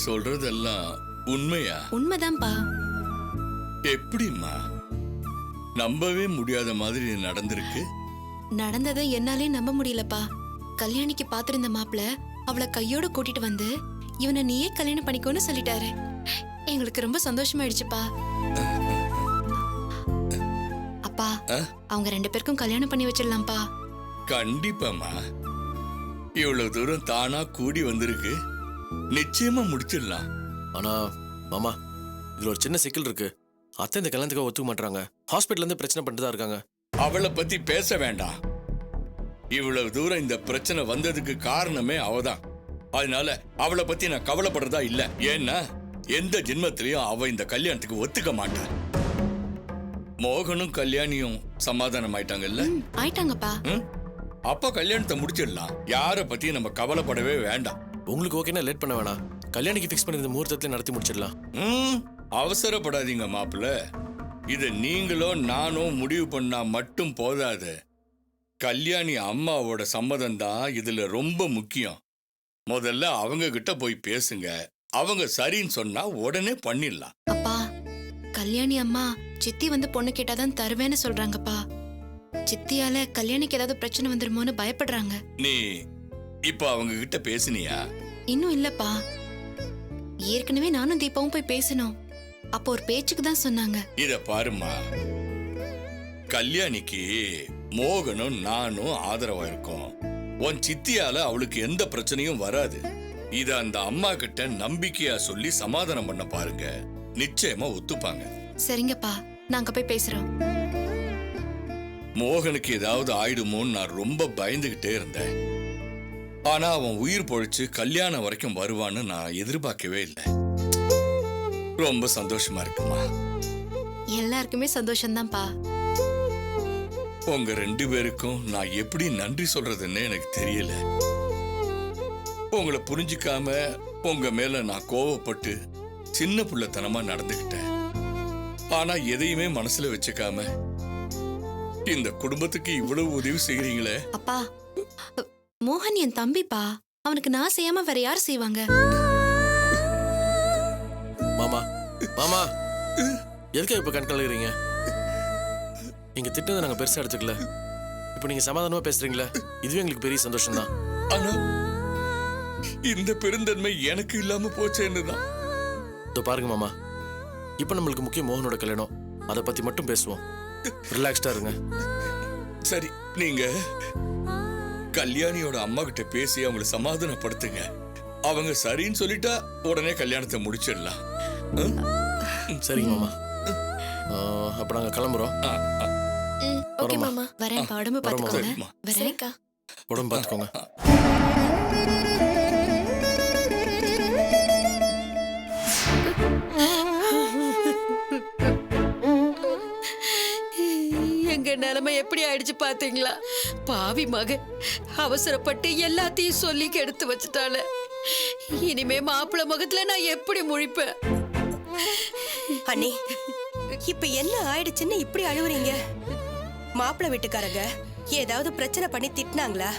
சொல்றதெல்லாம் உண்மையா? உண்மைதான்ப்பா. எப்படிம்மா? நம்பவே முடியாத மாதிரி நடந்திருக்கு. நடந்ததை என்னாலே நம்ப முடியலப்பா. கல்யாணிக்கு பாத்திருந்த மாப்பிள்ள அவளை கையோட கூட்டிட்டு வந்து இவனை நீயே கல்யாணம் பண்ணிக்கோன்னு சொல்லிட்டாரு. எங்களுக்கு ரொம்ப சந்தோஷமாயிடுச்சுப்பா. அப்பா, அவங்க 2 பேருக்கும் கல்யாணம் பண்ணி வச்சிடலாம்ப்பா. கண்டிப்பாமா. இவ்வளவு தூரம் தானா கூடி வந்திருக்கு, நிச்சயமா முடிச்சிடலாம். ஆனா மாமா, இதுல ஒரு சின்ன சிக்கல் இருக்கு. அத்தை இந்த கல்யாணத்துக்கு ஒத்துக்க மாட்டாங்க. ஹாஸ்பிட்டல்ல இருந்து பிரச்சனை பண்ணிட்டு தான் இருக்காங்க. அவளை பத்தி பேச வேண்டாம். இவ்வளவு தூரம் இந்த பிரச்சனை வந்ததுக்கு காரணமே அவதான். அதனால அவளை பத்தி நான் கவலைப்படுறதா இல்ல. ஏன்னா எந்த ஜென்மத்திலையும் அவ இந்த கல்யாணத்துக்கு ஒத்துக்க மாட்டான். மோகனும் கல்யாணியும் சமாதானம் ஆயிட்டாங்கல்ல? ஆயிட்டாங்கப்பா. அப்ப கல்யாணத்தை முடிச்சிடலாம். யார பத்தி நம்ம கவலைப்படவே வேண்டாம். உங்களுக்கு ஓகேனா லேட் பண்ண வேணாம். கல்யாணிக்கு ஃபிக்ஸ் பண்ணி இந்த முகூர்த்தத்துல நடத்தி முடிச்சிடலாம். அவசரப்படாதீங்க மாப்பிள்ள. இதை நீங்களோ நானோ முடிவு பண்ணா மட்டும் போதாது. கல்யாணி அம்மாவோட சம்மதம் தான் இதுல ரொம்ப முக்கியம். முதல்ல அவங்க கிட்ட போய் பேசுங்க. அவங்க சரின்னு சொன்னா உடனே பண்ணிடலாம். அப்பா, கல்யாணி அம்மா சித்தி வந்து பொண்ணு கேட்டாதான் தருவேன்னு சொல்றாங்கப்பா. சித்தியால கல்யாணிக்கு ஏதாவது பிரச்சனை வந்துருமோன்னு பயப்படுறாங்க. நீ இப்ப அவங்க கிட்ட பேசினியா? இன்னும் இல்லப்பா. ஏற்கனவே நானும் தீபாவும் போய் பேசணும். அப்போ ஒரு பேச்சுக்கு தான் சொன்னாங்க. இத பாருமா, கல்யாணிக்கு மோகனும் நானும் ஆதரவா இருக்கோம். உன் சித்தியால அவளுக்கு எந்த பிரச்சனையும் வராது. இத அந்த அம்மா கிட்ட நம்பிக்கையா சொல்லி சமாதானம் பண்ண பாருங்க. நிச்சயமா ஒத்துப்பாங்க. சரிங்கப்பா, நாங்க போய் பேசுறோம். மோகனுக்கு ஏதாவது ஆயிடுமோன்னு நான் ரொம்ப பயந்துகிட்டே இருந்தேன். ஆனா அவன் உயிர் பொழைச்சு கல்யாணம் வரைக்கும் வருவான்னு நான் எதிர்பார்க்கவே இல்லை. ரொம்ப சந்தோஷமா இருக்குமா. எல்லாருக்குமே சந்தோஷம்தான்ப்பா. உங்க 2 பேருக்கும் நான் எப்படி நன்றி சொல்றதுன்னு எனக்கு தெரியல. உங்களை புரிஞ்சுக்காம உங்க மேல நான் கோவப்பட்டு சின்ன புள்ளத்தனமா நடந்துகிட்டேன். ஆனா எதையுமே மனசுல வச்சுக்காம இந்த குடும்பத்துக்கு இவ்வளவு உதவி செய்யறீங்களே. அப்பா, மோகன் என் தம்பிப்பா. அவனுக்கு நான் செய்யாம வேற யார் செய்வாங்க? மாமா மாமா, எதுக்காக இப்ப கண் கலகுறீங்க? நீங்க திட்டதை நாங்க பெருசா எடுத்துக்கல. இப்ப நீங்க சமாதானமா பேசுறீங்களா? இதுவே எங்களுக்கு பெரிய சந்தோஷம் தான். ஆனா இந்த பெருந்தன்மை எனக்கு இல்லாம போச்சேன்னுதான். இதோ பாருங்க மாமா, இப்ப நம்மளுக்கு முக்கியம் மோகனோட கல்யாணம். அதை பத்தி மட்டும் பேசுவோம். ரிலாக்ஸ்டா இருங்க. சரி, நீங்க கல்யாணியோட அம்மா கிட்ட பேசி அவங்களை சமாதானப்படுத்துங்க. அவங்க சரின்னு சொல்லிட்டா உடனே கல்யாணத்தை முடிச்சிடலாம். சரிங்க மாமா. அப்ப நாங்க கிளம்புறோம். ஓகே மாமா. வரேன். உடம்பு பாத்துக்கோங்க. வரேன்க்கா. உடம்பு பாத்துக்கோங்க. எங்க நிலைமை எப்படி ஆயிடுச்சு பாத்தீங்களா? பாவி மக அவசரப்பட்டு எல்லாத்தையும் சொல்லி கெடுத்து வச்சுட்டால. இனிமே மாப்பிள்ள முகத்துல நான் எப்படி முழிப்பேன்? அண்ணி, இப்ப என்ன ஆயிடுச்சுன்னு இப்படி அழுவுறீங்க? மாப்பிள்ள வீட்டுக்காரங்க ஏதாவது பிரச்சனை பண்ணி திட்டினாங்களா?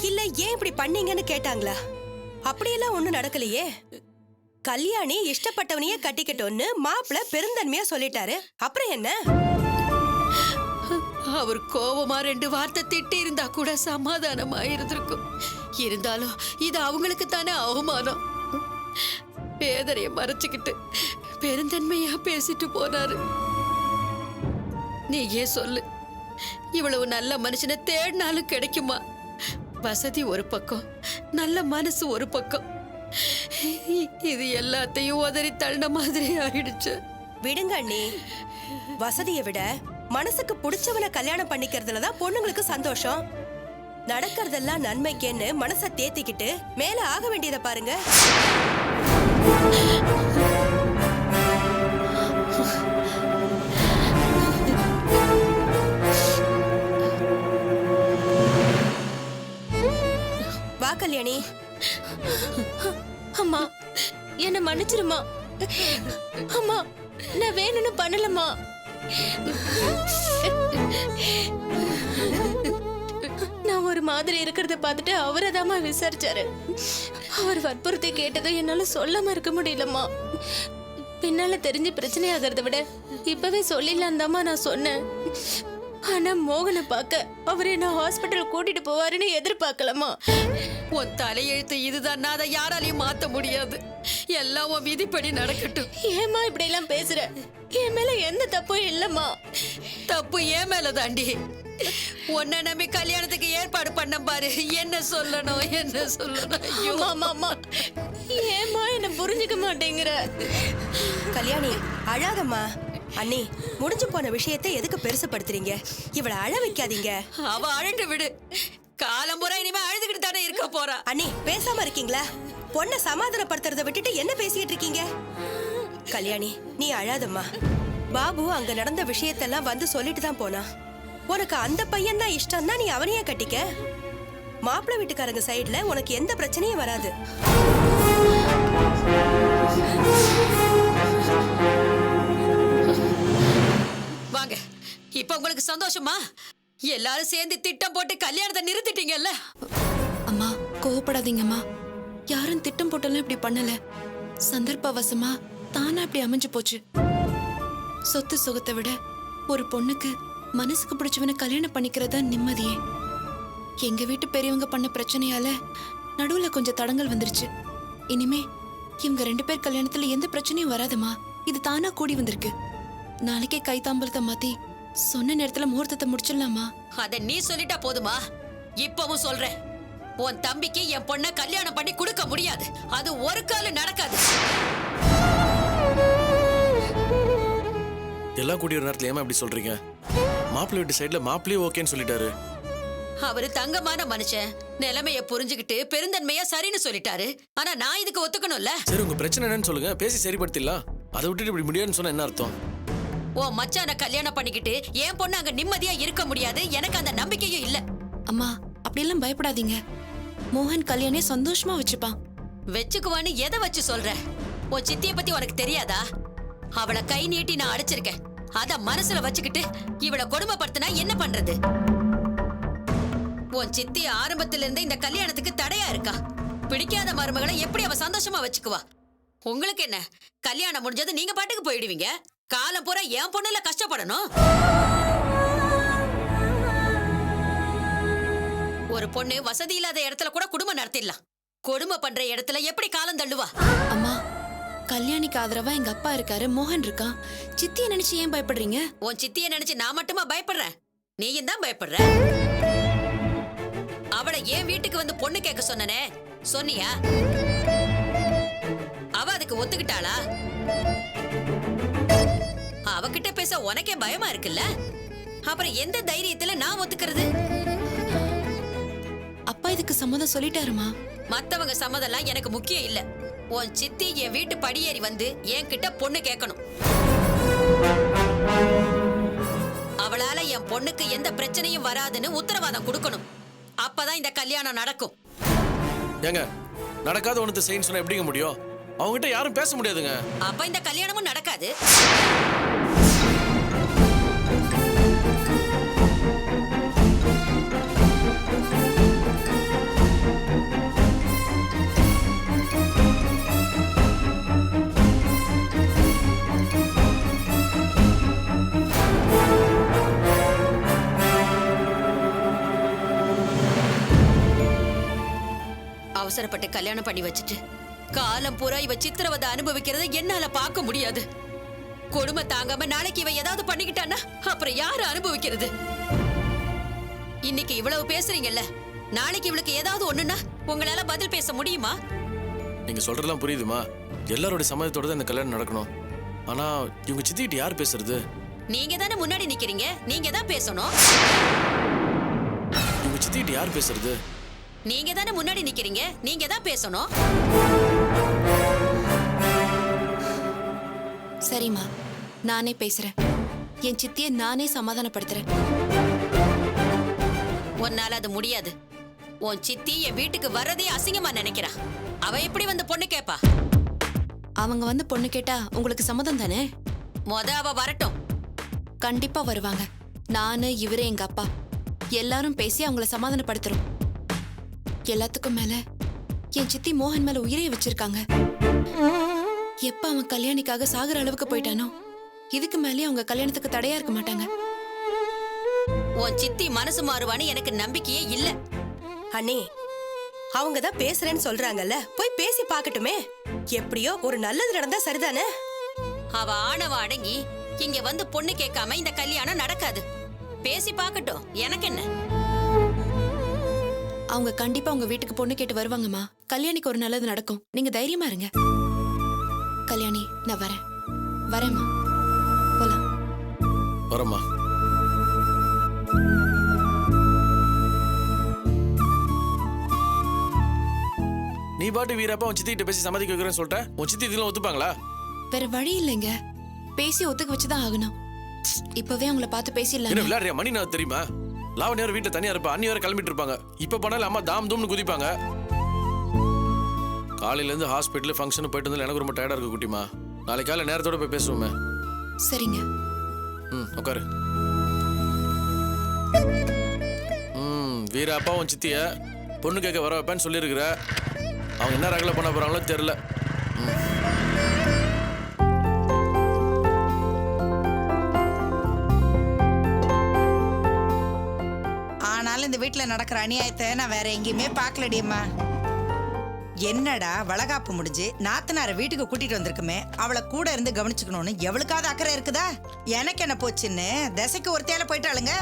இல்ல ஏன் இப்படி பண்ணீங்கன்னு கேட்டாங்களா? அப்படியெல்லாம் ஒண்ணும் நடக்கலையே. கல்யாணி இஷ்டப்பட்டவனையே கட்டிக்கட்டோன்னு மாப்பிள்ள பெருந்தன்மையா சொல்லிட்டாரு. அப்புறம் என்ன? அவர் கோவமா 2 வார்த்தை திட்டி இருந்தா கூட சமாதானமா இருந்திருக்கும். இருந்தாலும் இது அவங்களுக்கு தானே அவமானம். வேதனைய மறைச்சுக்கிட்டு பெருந்தன்மையா பேசிட்டு போனாரு. நீ ஏன் சொல்லு, இவ்வளவு நல்ல மனுஷனை தேடினாலும் கிடைக்குமா? வசதி ஒரு பக்கம், நல்ல மனசு ஒரு பக்கம். இது எல்லாத்தையும் உதறி தள்ளின மாதிரி ஆயிடுச்சு. விடுங்க அண்ணி. வசதியை விட மனசுக்கு பிடிச்சவனை கல்யாணம் பண்ணிக்கிறதுலதான் பொண்ணுங்களுக்கு சந்தோஷம். நடக்கிறதெல்லாம் நன்மைக்கேன்னு மனசை தேத்திக்கிட்டு மேல ஆக வேண்டியதை பாருங்க. வா கல்யாணி. அம்மா, என்ன மன்னிச்சிருமா. அம்மா, நான் வேணும்னு பண்ணலம்மா. நான் ஒரு மாதிரி இருக்கிறத பார்த்துட்டு அவரை தாமா விசாரிச்சாரு. அவர் வற்புறுத்தி கேட்டதும் என்னால சொல்லாம இருக்க முடியலம்மா. பின்னால தெரிஞ்சு பிரச்சனை ஆகிறத விட இப்பவே சொல்லிடலாம் தாம்மா நான் சொன்னேன். ஆனா மோகனை பார்க்க அவர் என்ன ஹாஸ்பிட்டல் கூட்டிட்டு போவாருன்னு எதிர்பார்க்கலாமா. உன் தலையெழுத்து இதுதான், அதை யாராலையும் மாத்த முடியாது. எல்லாம் உன் விதிப்படி நடக்கட்டும். ஏமா இப்படி எல்லாம் பேசுற? என் மேல எந்த தப்பும் இல்லம்மா. தப்பு ஏன் மேல தாண்டி. உன்னை நம்பி கல்யாணத்துக்கு ஏற்பாடு பண்ண பாரு. என்ன சொல்லணும் ஐயோ மாமா, ஏமா என்ன புரிஞ்சுக்க மாட்டேங்கிற? கல்யாணி அழாதம்மா. அண்ணி, முடிஞ்சு போன விஷயத்தை எதுக்கு பெருசுப்படுத்துறீங்க? இவளை அழ வைக்காதீங்க. அவ அழண்டு விடு. காலம்புற இனிமே அழுதுகிட்டு தானே இருக்க போறா. அண்ணி, பேசாம இருக்கீங்களா? பொண்ணை சமாதானப்படுத்துறத விட்டுட்டு என்ன பேசிட்டு இருக்கீங்க? கல்யாணி, நீ அழாதம்மா. பாபு அங்க நடந்த விஷயத்தெல்லாம் வந்து சொல்லிட்டு தான் போனா. உனக்கு அந்த பையன் தான் இஷ்டம்னா நீ அவனையே கட்டிக்க. மாப்பிள்ளை வீட்டுக்காரங்க சைடுல உனக்கு எந்த பிரச்சனையும் வராது. வாங்க, இப்ப உங்களுக்கு சந்தோஷமா? எல்லாரும் சேர்ந்து திட்டம் போட்டு கல்யாணத்தை நிறுத்திட்டீங்கல்ல? அம்மா கோவப்படாதீங்கம்மா. யாரும் திட்டம் போட்டெல்லாம் இப்படி பண்ணல. சந்தர்ப்பவசமா தானா இப்படி அமைஞ்சு போச்சு. சொத்து சுகத்தை விட ஒரு பொண்ணுக்கு மனசுக்கு பிடிச்சவனை கல்யாணம் பண்ணிக்கிறதா நிம்மதியே. எங்க வீட்டு பெரியவங்க பண்ண பிரச்சனையால நடுவுல கொஞ்சம் தடங்கள் வந்துருச்சு. இனிமே இவங்க 2 பேர் கல்யாணத்துல எந்த பிரச்சனையும் வராதுமா. இது தானா கூடி வந்திருக்கு. நாளைக்கே கைத்தாம்பலத்தை மாத்தி சொன்ன நேரத்துல முகூர்த்தத்தை முடிச்சிடலாமா? அத நீ சொல்லிட்டா போதுமா? இப்பவும் சொல்றேன், உன் தம்பிக்கு என் பொண்ண கல்யாணம் பண்ணி கொடுக்க முடியாது. அது ஒரு காலம் நடக்காது. எல்லாம் கூடிய ஒரு நேரத்துல ஏமா இப்படி சொல்றீங்க? மாப்பிள்ளை வீட்டு சைடுல மாப்பிள்ளையே ஓகேன்னு சொல்லிட்டாரு. அவரு தங்கமான மனுஷன். நிலைமைய புரிஞ்சுக்கிட்டு பெருந்தன்மையா சரின்னு சொல்லிட்டாரு. ஆனா நான் இதுக்கு ஒத்துக்கணும்ல. சரி, உங்க பிரச்சனை என்னன்னு சொல்லுங்க, பேசி சரிப்படுத்திடலாம். அதை விட்டுட்டு இப்படி முடியாதுன்னு சொன்னா என்ன அர்த்தம்? ஓ மச்சான கல்யாணம் பண்ணிக்கிட்டு என் பொண்ணு அங்க நிம்மதியா இருக்க முடியாது. எனக்கு அந்த நம்பிக்கையும் இல்ல. அம்மா அப்படியெல்லாம் பயப்படாதீங்க. மோகன் கல்யாணே சந்தோஷமா வச்சுப்பான். வச்சுக்குவான்னு எதை வச்சு சொல்ற? உன் சித்திய பத்தி உனக்கு தெரியாதா? அவளை கை நீட்டி நான் அடிச்சிருக்கேன். அத மனசுல வச்சுக்கிட்டு இவளை கொடுமைப்படுத்தினா என்ன பண்றது? உன் சித்தி ஆரம்பத்துல இருந்து இந்த கல்யாணத்துக்கு தடையா இருக்கா. பிடிக்காத மருமகளை எப்படி அவ சந்தோஷமா வச்சுக்குவா? உங்களுக்கு என்ன, கல்யாணம் முடிஞ்சது நீங்க பாட்டுக்கு போயிடுவீங்க. காலம் பூரா என் பொண்ணுல கஷ்டப்படணும். ஒரு பொண்ணு வசதி இல்லாத இடத்துல கூட குடும்பம் நடத்திடலாம். கொடுமை பண்ற இடத்துல எப்படி காலம் தள்ளுவா? அம்மா கல்யாணிக்கு ஆதரவா எங்க அப்பா இருக்காரு, மோகன் இருக்கான். சித்தியை நினைச்சு ஏன் பயப்படுறீங்க? உன் சித்திய நினைச்சு நான் மட்டுமா பயப்படுறேன்? நீயும் தான் பயப்படுற. அவளை என் வீட்டுக்கு வந்து பொண்ணு கேட்க சொன்னனே, சொன்னியா? அவ அதுக்கு ஒத்துக்கிட்டாளா? அவகிட்ட பேச உனக்கே பயமா இருக்குல்ல? அப்புறம் எந்த தைரியத்துல நான் ஒத்துக்கிறது? அப்பா இதுக்கு சம்மதம் சொல்லிட்டாருமா. மத்தவங்க சம்மதம்லாம் எனக்கு முக்கியம் இல்ல. உன் சித்தி என் வீட்டு படியேறி வந்து என்கிட்ட பொண்ணு கேட்கணும். அவளால என் பொண்ணுக்கு எந்த பிரச்சனையும் வராதுன்னு உத்தரவாதம் கொடுக்கணும். அப்பதான் இந்த கல்யாணம் நடக்கும். ஏங்க, நடக்காத ஒண்ணு செய்யன்னு சொன்னா எப்படிங்க முடியும்? அவங்ககிட்ட யாரும் பேச முடியாதுங்க. அப்ப இந்த கல்யாணமும் நடக்காது. அவசரப்பட்டு கல்யாணம் பண்ணி வச்சுட்டு காலம் பூரா இவ சித்திரவதை அனுபவிக்கிறத என்னால பார்க்க முடியாது. கொடுமை தாங்காம நாளைக்கு இவ ஏதாவது பண்ணிக்கிட்டான்னா அப்புறம் யாரு அனுபவிக்கிறது? இன்னைக்கு இவ்வளவு பேசுறீங்கல்ல, நாளைக்கு இவளுக்கு ஏதாவது ஒண்ணுன்னா உங்களால பதில் பேச முடியுமா? நீங்க சொல்றதெல்லாம் புரியுதுமா. எல்லாரோட சம்மதத்தோட தான் இந்த கல்யாணம் நடக்கணும். ஆனா இவங்க சித்திக்கிட்ட யார் பேசுறது? நீங்க தானே முன்னாடி நிக்கிறீங்க, நீங்க தான் பேசணும். இவங்க சித்திக்கிட்ட யார் பேசுறது? நீங்க தானே முன்னாடி நிக்கிறீங்க, நீங்க தான் பேசணும். சரிம்மா, நானே பேசுறேன். என் சித்தியை நானே சமாதானப்படுத்துறேன். உன்னால அது முடியாது. உன் சித்தி என் வீட்டுக்கு வர்றதே அசிங்கமா நினைக்கிறா. அவ எப்படி வந்து பொண்ணு கேப்பா? அவங்க வந்து பொண்ணு கேட்டா உங்களுக்கு சம்மதம் தானே? அவ வரட்டும். கண்டிப்பா வருவாங்க. நானு, இவரே, எங்க அப்பா எல்லாரும் பேசி அவங்கள சமாதானப்படுத்துறோம். எல்லாத்துக்கும் மேல என் சித்தி மோகன் மேல உயிரைய வச்சிருக்காங்க. எப்ப அவன் கல்யாணிக்காக சாகுற அளவுக்கு போயிட்டானோ இதுக்கு மேலேயே அவங்க கல்யாணத்துக்கு தடையா இருக்க மாட்டாங்க. உன் சித்தி மனசு மாறுவான்னு எனக்கு நம்பிக்கையே இல்ல. அண்ணி அவங்க தான் பேசுறேன்னு சொல்றாங்கல்ல, போய் பேசி பார்க்கட்டுமே. எப்படியோ ஒரு நல்லது நடந்தா சரிதானே. அவ ஆணவ அடங்கி இங்க வந்து பொண்ணு கேட்காம இந்த கல்யாணம் நடக்காது. பேசி பார்க்கட்டும், எனக்கு என்ன. அவங்க கண்டிப்பா உங்க வீட்டுக்கு பொண்ணு கேட்டு வருவாங்கம்மா. கல்யாணிக்கு ஒரு நல்லது நடக்கும். நீங்க தைரியமா இருங்க. கல்யாணி, நான் வரேம்மா. போலாம். வரம்மா. நீ பாட்டு வீரப்பா உன் சித்தி கிட்ட பேசி சம்மதிக்க வைக்கிறேன்னு சொல்லிட்ட. உன் சித்தி இதெல்லாம் ஒத்துப்பாங்களா? வேற வழி இல்லைங்க. பேசி ஒத்துக்க வச்சுதான் ஆகணும். இப்பவே அவங்கள பார்த்து என்ன பேசிடலாம். விளையாடுறியா? மணி நான் தெரியுமா? லாவண்யா வீட்டுல தனியா இருப்பா, அண்ணி வேற கிளம்பிட்டு இருப்பாங்க. இப்ப போனாலும் அம்மா தாம் தூம்னு குதிப்பாங்க. காலையில இருந்து ஹாஸ்பிட்டல் ஃபங்க்ஷன் போயிட்டு வந்து எனக்கு ரொம்ப டயர்டா இருக்கு குட்டிமா. நாளைக்கு காலையில நேரத்தோட போய் பேசுவோமே. சரிங்க. உட்காரு. வீரப்பா உன் சித்திய பொண்ணு கேட்க வர வைப்பேன்னு சொல்லியிருக்கிற. அவங்க என்ன ரகல பண்ண போறாங்களோ தெரியல. ஆனாலும் இந்த வீட்டுல நடக்கிற அநியாயத்தை நான் வேற எங்கேயுமே பார்க்கலடியம்மா. என்னடா வளகாப்பு முடிஞ்சு நாத்தனார வீட்டுக்கு கூட்டிட்டு வந்திருக்குமே, அவளை கூட இருந்து கவனிச்சுக்கணும்னு எவளுக்காவது அக்கறை இருக்குதா? எனக்கு என்ன போச்சுன்னு திசைக்கு ஒருத்தையால போயிட்டாளுங்க.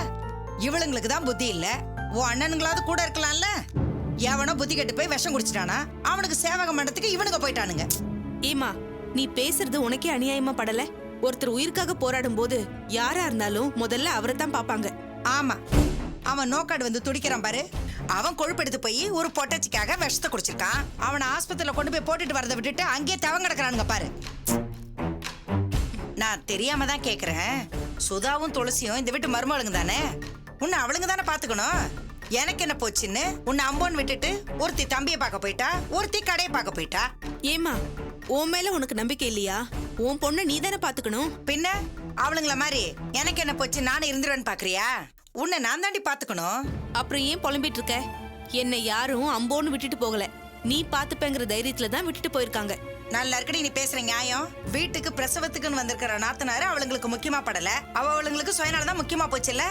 இவளுங்களுக்கு தான் புத்தி இல்ல. உன் அண்ணனுங்களாவது கூட இருக்கலாம்ல. எவனோ புத்தி கெட்டு போய் விஷம் குடிச்சிட்டானா, அவனுக்கு சேவகம் பண்றதுக்கு இவனுக்கு போயிட்டானுங்க. ஏமா, நீ பேசுறது உனக்கே அநியாயமா படல? ஒருத்தர் உயிருக்காக போராடும் போது யாரா இருந்தாலும் முதல்ல அவரை தான் பாப்பாங்க. ஆமா, அவன் நோக்காடு வந்து துடிக்கிறான் பாரு. அவன் கொழுப்பெடுத்து போய் ஒரு பொட்டச்சிக்காக விஷத்தை குடிச்சிருக்கான். அவனை ஆஸ்பத்திரியில கொண்டு போய் போட்டுட்டு வரதை விட்டுட்டு அங்கேயே தவங்க கிடக்குறானுங்க பாரு. நான் தெரியாம தான் கேக்குறேன். சுதாவும் துளசியும் இந்த வீட்டு மருமகளுங்க தானே. உன்னை அவளுங்க தானே பாத்துக்கணும். எனக்கு என்ன போச்சுன்னு உன்னை அம்போன்னு விட்டுட்டு ஒருத்தி தம்பியை பார்க்க போயிட்டா, ஒருத்தி கடையை பார்க்க போயிட்டா. ஏமா, உன் மேல உனக்கு நம்பிக்கை இல்லையா? உன் பொண்ணை நீ தானே பாத்துக்கணும். பின்ன அவளுங்கள மாதிரி எனக்கு என்ன போச்சு நானே இருந்துருவேன்னு பாக்குறியா? உன்னை நான் தாண்டி பாத்துக்கணும். அப்புறம் ஏன் புலம்பிட்டு இருக்க? என்னை யாரும் அம்போன்னு விட்டுட்டு போகல. நீ பாத்துப்பேங்கிற தைரியத்துல தான் விட்டுட்டு போயிருக்காங்க. நல்லா இருக்கடி நீ பேசுற நியாயம். வீட்டுக்கு பிரசவத்துக்குன்னு வந்திருக்கிற நாத்தனாரு அவளுங்களுக்கு முக்கியமா படல. அவளுங்களுக்கு சுயநலம் தான் முக்கியமா போச்சுல்ல.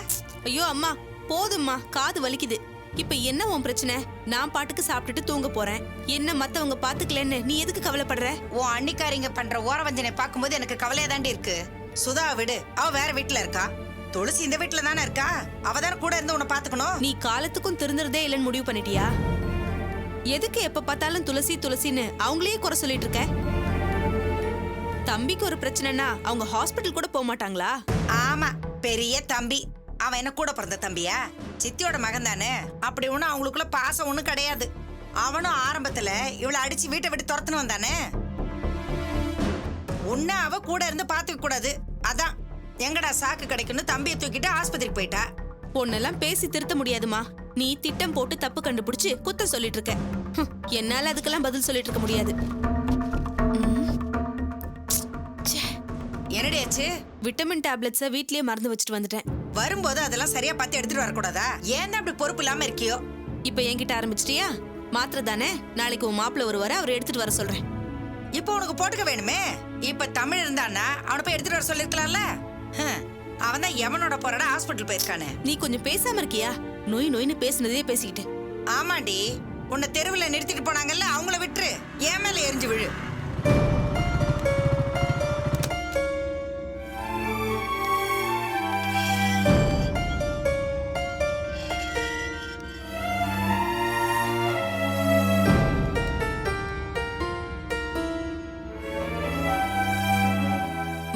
ஐயோ அம்மா, போதும்மா, காது வலிக்குது. இப்ப என்ன உன் பிரச்சனை? நான் பாட்டுக்கு சாப்பிட்டுட்டு தூங்க போறேன். என்ன மத்தவங்க பாத்துக்கலன்னு நீ எதுக்கு கவலைப்படுற? உன் அன்னிக்காரிங்க பண்ற ஓரவஞ்சனை பார்க்கும்போது எனக்கு கவலையா தாண்டி இருக்கு. சுதா விடு, அவ வேற வீட்டுல இருக்கா. துளசி இந்த வீட்டுல தானே இருக்கா. அவ தானே கூட இருந்து உன்னை பாத்துக்கணும். நீ காலத்துக்கும் திருந்துறதே இல்லைன்னு முடிவு பண்ணிட்டியா? எதுக்கு எப்ப பார்த்தாலும் துளசி துளசின்னு அவங்களையே குறை சொல்லிட்டு இருக்க? தம்பிக்கு ஒரு பிரச்சனைனா அவங்க ஹாஸ்பிட்டல் கூட போக மாட்டாங்களா? ஆமா, பெரிய தம்பி. அவன் என்ன கூட பிறந்த தம்பியா? சித்தியோட மகன் தானே. அப்படி ஒண்ணும் அவங்களுக்குள்ள பாசம் ஒண்ணும் கிடையாது. அவனும் ஆரம்பத்துல இவளை அடிச்சு வீட்டை விட்டு துரத்துன்னு வந்தானே. உன்ன அவ கூட இருந்து பாத்துக்க கூடாது. அதான் எங்கடா சாக்கு கிடைக்குன்னு தம்பியை தூக்கிட்டு ஆஸ்பத்திரிக்கு போயிட்டா. பொண்ணெல்லாம் பேசி திருத்த முடியாதுமா. நீ திட்டம் போட்டு தப்பு கண்டுபிடிச்சு குத்த சொல்லிட்டு இருக்க. என்னால அதுக்கெல்லாம் பதில் சொல்லிட்டு இருக்க முடியாது. என்னடியாச்சு? விட்டமின் டேப்லெட்ஸை வீட்லயே மறந்து வச்சுட்டு வந்துட்டேன். வரும்போது அதெல்லாம் சரியா பார்த்து எடுத்துட்டு வரக்கூடாதா? ஏன் அப்படி பொறுப்பு இல்லாம இருக்கியோ? இப்ப என்கிட்ட ஆரம்பிச்சிட்டியா? மாத்திரை தானே, நாளைக்கு உன் மாப்பிள்ள வருவாரு, அவர் எடுத்துட்டு வர சொல்றேன். இப்போ உனக்கு போட்டுக்க வேணுமே. இப்ப தமிழ் இருந்தானா அவனை போய் எடுத்துட்டு வர சொல்லிருக்கலாம்ல. அவன் தான் எவனோட போறாட ஹாஸ்பிட்டல் போயிருக்கானே. நீ கொஞ்சம் பேசாம இருக்கியா? நோய் நோயின்னு பேசுனதே பேசிக்கிட்டு. ஆமாண்டி, உன்னை தெருவில் நிறுத்திட்டு போனாங்கல்ல, அவங்கள விட்டுரு. ஏன் மேல எரிஞ்சு விழு.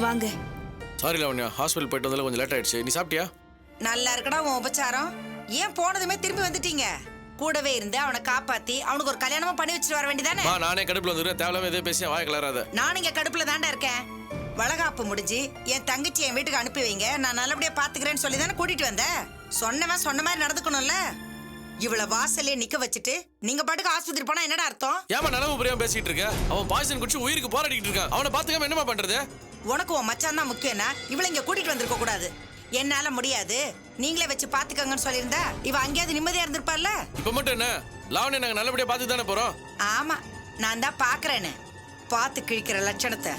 வாங்க. சாரி லாவண்யா, ஹாஸ்பிட்டல் போயிட்டு வந்தால கொஞ்சம் லேட் ஆயிடுச்சு. நீ சாப்பிட்டியா? நல்லா இருக்கடா உன் உபச்சாரம். ஏன் போனதுமே திரும்பி வந்துட்டீங்க? கூடவே இருந்து அவனை காப்பாத்தி அவனுக்கு ஒரு கல்யாணமா பண்ணி வச்சுட்டு வர வேண்டியதானே. நானே கடுப்புல வந்துருக்கேன். தேவையில்லாம எதே பேசி வாய கிளறாத. நான் இங்க கடுப்புல தாண்டா இருக்கேன். வளகாப்பு முடிஞ்சு என் தங்கச்சி என் வீட்டுக்கு அனுப்பி வைங்க, நான் நல்லபடியா பாத்துக்கிறேன்னு சொல்லி தானே கூட்டிட்டு வந்தேன். சொன்னவன் சொன்ன மாதிரி நடந்துக்கணும்ல. இவ்வளவு வாசல்லே நிக்க வச்சுட்டு நீங்க பாட்டுக்கு ஆஸ்பத்திரி போனா என்னடா அர்த்தம்? ஏமா நிலவு புரியாம பேசிட்டு இருக்க? அவன் பாய்சன் குடிச்சு உயிருக்கு போராடிட்டு இருக்கான். அவனை பாத்துக்காம என்னமா பண்றது? உனக்கு உன் மச்சான் தான் முக்கியம்னா இவளை இங்க கூட்டிட்டு வந்திருக்க கூடாது. என்னால முடியாது நீங்களே வச்சு பாத்துக்கோங்கன்னு சொல்லியிருந்தா இவ அங்கேயாவது நிம்மதியா இருந்திருப்பார்ல. இப்ப மட்டும் என்ன லாவண்யா நாங்க நல்லபடியா பார்த்து தானே போறோம். ஆமா, நான் தான் பாக்குறேன்னு பார்த்து கிழிக்கிற லட்சணத்தை.